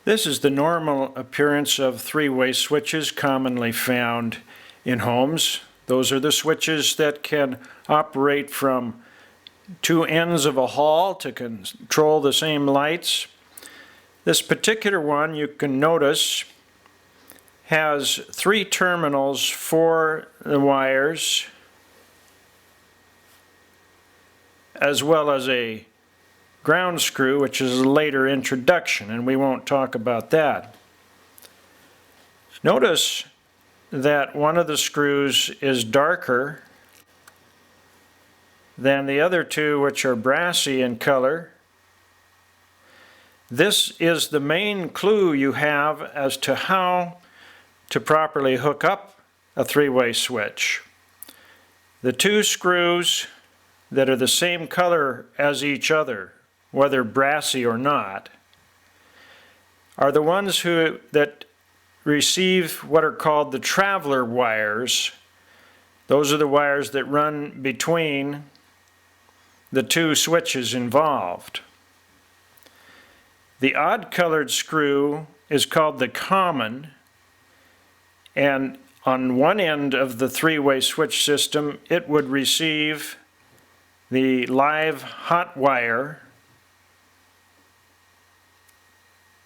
This is the normal appearance of three-way switches commonly found in homes. Those are the switches that can operate from two ends of a hall to control the same lights. This particular one, you can notice, has three terminals for the wires, as well as a ground screw, which is a later introduction, and we won't talk about that. Notice that one of the screws is darker than the other two, which are brassy in color. This is the main clue you have as to how to properly hook up a three-way switch. The two screws that are the same color as each other, whether brassy or not, are the ones that receive what are called the traveler wires. Those are the wires that run between the two switches involved. The odd-colored screw is called the common, and on one end of the three-way switch system, it would receive the live hot wire.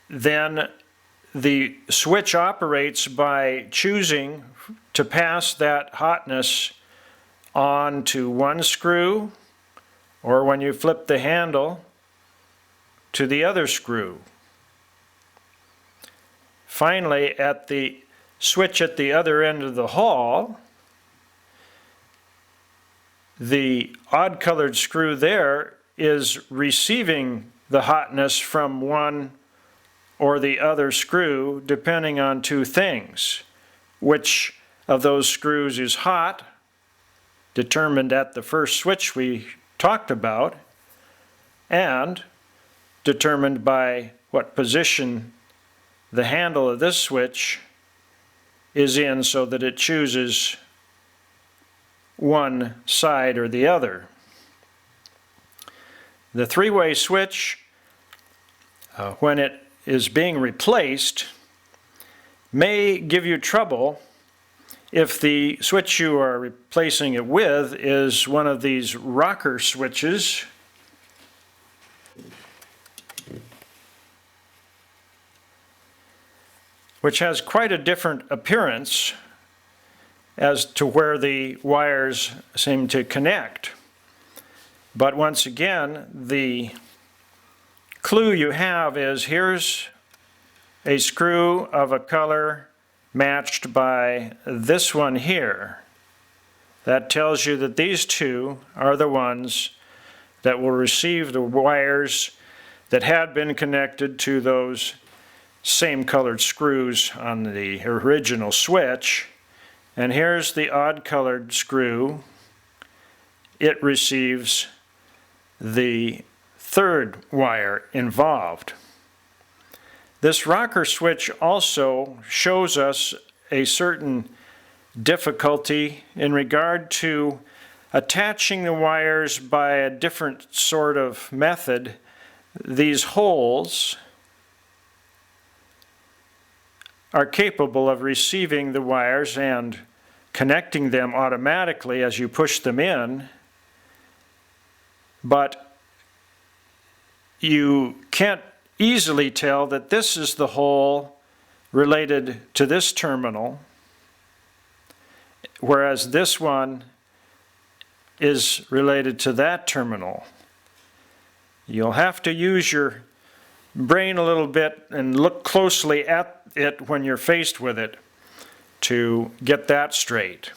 Then the switch operates by choosing to pass that hotness on to one screw, or when you flip the handle, to the other screw. Finally, at the switch at the other end of the hall, the odd-colored screw there is receiving the hotness from one or the other screw, depending on two things. Which of those screws is hot, determined at the first switch we talked about, and determined by what position the handle of this switch is in, so that it chooses one side or the other. The three-way switch, when it is being replaced, may give you trouble if the switch you are replacing it with is one of these rocker switches, which has quite a different appearance as to where the wires seem to connect. But once again, the clue you have is here's a screw of a color matched by this one here. That tells you that these two are the ones that will receive the wires that had been connected to those same colored screws on the original switch. And here's the odd colored screw. It receives the third wire involved. This rocker switch also shows us a certain difficulty in regard to attaching the wires by a different sort of method. These holes are capable of receiving the wires and connecting them automatically as you push them in, but you can't easily tell that this is the hole related to this terminal, whereas this one is related to that terminal. You'll have to use your brain a little bit and look closely at it when you're faced with it to get that straight.